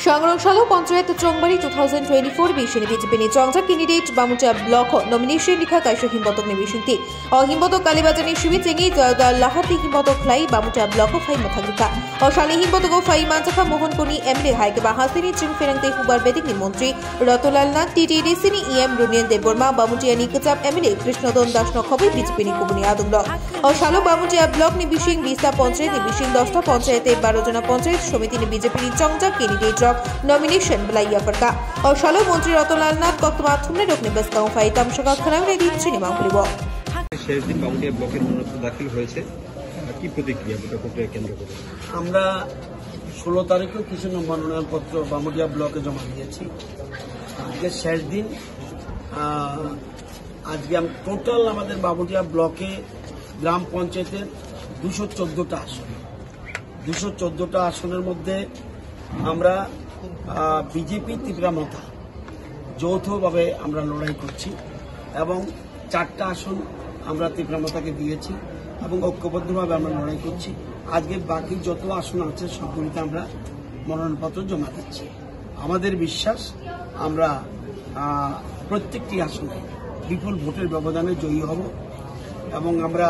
সংগ্রামশালা panchayat চংবাড়ি 2024 বিশিনী BJP নি চংজা candidate বামুচা block nomination লিখা কাইশো হিমবতক নিবিশিংতি ও হিমবতক কালীবাজানি শিবি Changi Joyda লাহাতি হিমবতক লাই বামুচা block phi মথাগিকা ও শালি হিমবতক ফাই মানচাখা মোহনকনি এমএলএ হাইকে বাহাসিনি চিং ফেরাংতে হুবার বেদিক নি মন্ত্রী রতলাল নাথ টিটিডিসি নি ইএম রুনিয়ন দেববর্মা বামুচিয়ানি কচাপ এমএলএ কৃষ্ণদন দাস নখবই বিজেপি নি কুবনি আদুংল ও শালো বামুচা ব্লক নি বিশিং 20টা পঞ্চায়েত নি বিশিং 10টা পঞ্চায়েতে 12 জন পঞ্চায়েত সমিতি নি বিজেপি নি চংজা ক্যান্ডিডেট नॉमिनेशन बलाइया फरका और शालो मंत्री रतनलाल नाथ कक्तमा थुमने रोकने बस गांव फाई तामशका खराम रे दिच्छे निमाम करिब শেষ দিন বামুটিয়া ব্লকের মনোনয়ন দাখিল হয়েছে কি প্রতিক্রিয়া ভোটারকে কেন্দ্র করে আমরা 16 তারিখে কিছু মনোনয়ন পত্র বামুটিয়া ব্লকে জমা দিয়েছি আজকে শেষ দিন আজকে আমরা টোটাল আমাদের বামুটিয়া ব্লকে গ্রাম পঞ্চায়েতের 214টা আসন 214টা আসনের মধ্যে আমরা বিজেপি তীব্রামতা যৌথভাবে আমরা লড়াই করছি এবং 4টা আসন আমরা তীব্রামতাকে দিয়েছি এবং ঐক্যবদ্ধভাবে আমরা লড়াই করছি আজকে বাকি যত আসন আছে সবগুলিতে আমরা মনোনয়নপত্র জমা দিচ্ছি আমাদের বিশ্বাস আমরা প্রত্যেকটি আসনে বিপুল ভোটের ব্যবধানে জয়ী হব এবং আমরা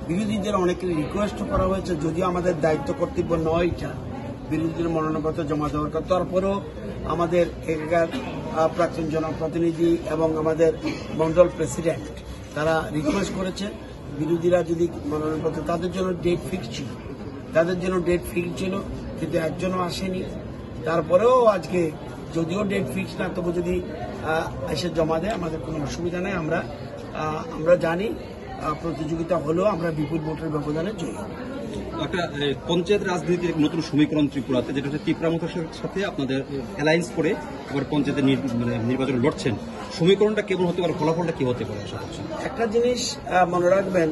বিরোধীদের অনেকের রিকোয়েস্ট করা হয়েছে যদিও আমাদের দায়িত্ব কর্তব্য নয় এটা বিরোধীদের মনোনয়নপত্র জমা দেওয়ার কথা তারপরেও আমাদের এলাকার প্রাক্তন জনপ্রতিনিধি এবং আমাদের মন্ডল প্রেসিডেন্ট তারা রিকোয়েস্ট করেছে বিরোধীরা যদি মনোনয়নপত্র তাদের জন্য ডেট ফিক্স ছিল কিন্তু একজনও আসেনি তারপরেও আজকে যদিও ডেট ফিক্স না তবু যদি এসে জমা দেয় আমাদের কোনো অসুবিধা নেই আমরা জানি প্রতিযোগিতা হলেও আমরা বিপুল ভোটের ব্যবধানে জয়ী হব একটা পঞ্চায়েত রাজনীতির নতুন সমীকরণ ত্রিপুরাতে যেটা হচ্ছে তীব্রামতার সাথে আপনাদের অ্যালায়েন্স করে এবার পঞ্চায়েতের নির্বাচনে লড়ছেন সমীকরণটা কেমন হতে পারে ফলাফলটা কি হতে পারে আশা করছেন একটা জিনিস মনে রাখবেন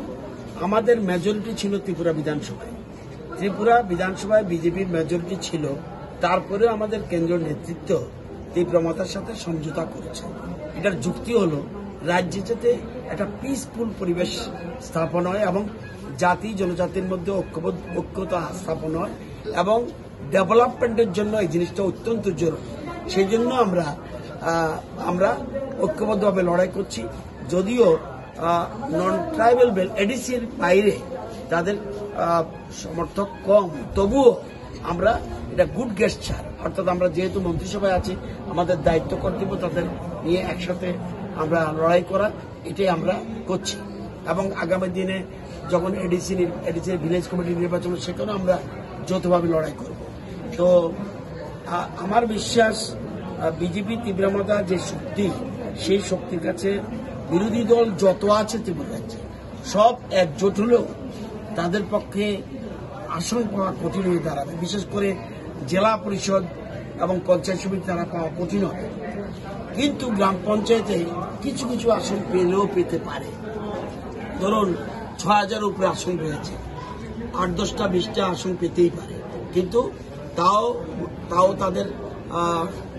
আমাদের মেজরিটি ছিল ত্রিপুরা বিধানসভায় বিজেপির মেজরিটি ছিল তারপরেও আমাদের কেন্দ্রীয় নেতৃত্ব তীব্রামতার সাথে সমঝোতা করেছে এটার যুক্তি হলো রাজ্যে যাতে একটা পিসফুল পরিবেশ স্থাপন হয় এবং জাতি জনজাতির মধ্যে ঐক্যতা স্থাপন হয় এবং ডেভেলপমেন্টের জন্য এই জিনিসটা অত্যন্ত জরুরি সেই জন্য আমরা ঐক্যবদ্ধভাবে লড়াই করছি যদিও নন ট্রাইবাল বেল্ট এডিসির বাইরে তাদের সমর্থক কম তবুও আমরা এটা গুড গেস্টার অর্থাৎ আমরা যেহেতু মন্ত্রিসভায় আছি আমাদের দায়িত্ব কর্তব্য তাদের নিয়ে একসাথে আমরা লড়াই করা এটাই আমরা করছি এবং আগামী দিনে যখন এডিসি ভিলেজ কমিটি নির্বাচন সেখানেও আমরা যৌথভাবে লড়াই করব তো আমার বিশ্বাস বিজেপি তীব্রামতা যে শক্তি সেই শক্তির কাছে বিরোধী দল যত আছে ত্রিপুরা রাজ্যে সব একজোট হলেও তাদের পক্ষে আসন পাওয়া কঠিন হয়ে দাঁড়াবে বিশেষ করে জেলা পরিষদ এবং পঞ্চায়েত সমিতি তারা পাওয়া কঠিন হবে কিন্তু গ্রাম পঞ্চায়েতে কিছু কিছু আসন পেলেও পেতে পারে ধরুন 6,000 উপরে আসন পেয়েছে 8-10টা 20টা আসন পেতেই পারে কিন্তু তাও তাদের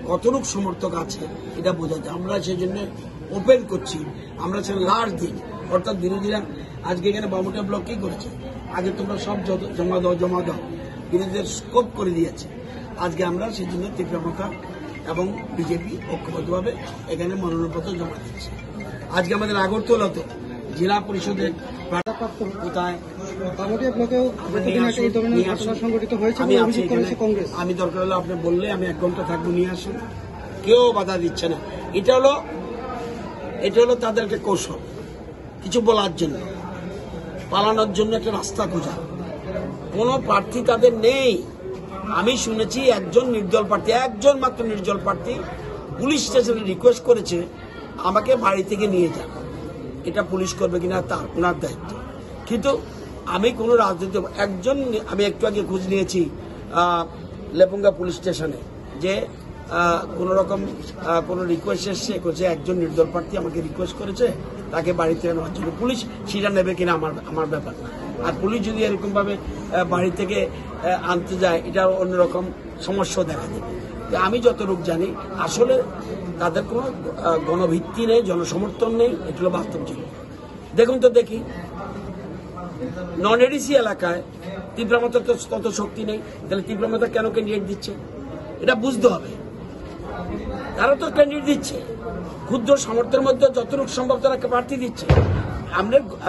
কতটুকু সমর্থক আছে এটা বোঝা যায় আমরা সেই জন্য ওপেন করছি আমরা সেটা লাস্ট দিন অর্থাৎ বিরোধীরা আজকে এখানে বামুটিয়া ব্লক কি করেছে আগে তোমরা সব জমা দাও বিরোধীদের স্কোপ করে দিয়েছে আজকে আমরা সেই জন্য তীব্রামতা এবং বিজেপি ঐক্যবদ্ধভাবে এখানে মনোনয়নপত্র জমা দিচ্ছি আজকে আমাদের আগরতলাতে জেলা পরিষদের আমি দরকার হলে আপনি বললে আমি 1 ঘন্টা থাকবো নিয়ে আসুন কেউ বাধা দিচ্ছে না এটা হলো তাদেরকে কৌশল কিছু বলার জন্য পালানোর জন্য একটা রাস্তা খোঁজা কোনো প্রার্থী তাদের নেই আমি শুনেছি একজন মাত্র নির্দল প্রার্থী পুলিশ স্টেশনে রিকোয়েস্ট করেছে আমাকে বাড়ি থেকে নিয়ে যান এটা পুলিশ করবে কিনা তার ওনার দায়িত্ব কিন্তু আমি কোনো রাজনীতি আমি একটু আগে খোঁজ নিয়েছি লেপুঙ্গা পুলিশ স্টেশনে যে কোন রকম কোনো রিকোয়েস্ট এসছে একজন নির্দল প্রার্থী আমাকে রিকোয়েস্ট করেছে তাকে বাড়ি থেকে নেওয়ার জন্য পুলিশ সেটা নেবে কিনা আমার ব্যাপার না আর পুলিশ যদি এরকম ভাবে বাড়ি থেকে আনতে যায় এটা অন্যরকম সমস্যা দেখা দেবে আমি যতটুকু জানি আসলে তাদের কোনো গণভিত্তি নেই জনসমর্থন নেই এগুলো বাস্তব জীবন দেখুন তো দেখি নন এডিসি এলাকায় তীব্রামতার তো তত শক্তি নেই তাহলে তীব্রামতা কেন ক্যান্ডিডেট দিচ্ছে এটা বুঝতে হবে। তারা তো ক্যান্ডিডেট দিচ্ছে, ক্ষুদ্র সামর্থ্যের মধ্যে যতটুকু সম্ভব তারা প্রার্থী দিচ্ছে।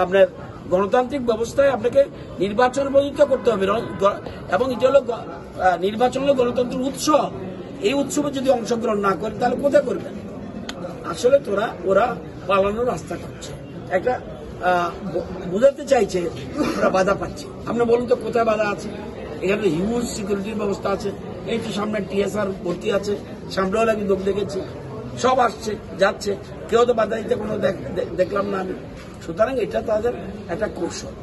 আপনার গণতান্ত্রিক ব্যবস্থায় আপনাকে নির্বাচন প্রতিযোগিতা করতে হবে, এবং এটা হলো নির্বাচন হলো গণতন্ত্রের উৎসব। এই উৎসবে যদি অংশগ্রহণ না করে তাহলে কোথায় করবেন? আসলে ওরা পালানোর রাস্তা করছে, একটা বোঝাতে চাইছে ওরা বাধা পাচ্ছে। আপনি বলুন তো কোথায় বাধা আছে? এখানে হিউজ সিকিউরিটির ব্যবস্থা আছে, এই তো সামনে টিএসআর ভর্তি আছে, সামনেও আমি লোক দেখেছি, সব আসছে যাচ্ছে, কেউ তো বাধা দিতে কোনো দেখলাম না আমি। সুতরাং এটা তাদের একটা কৌশল।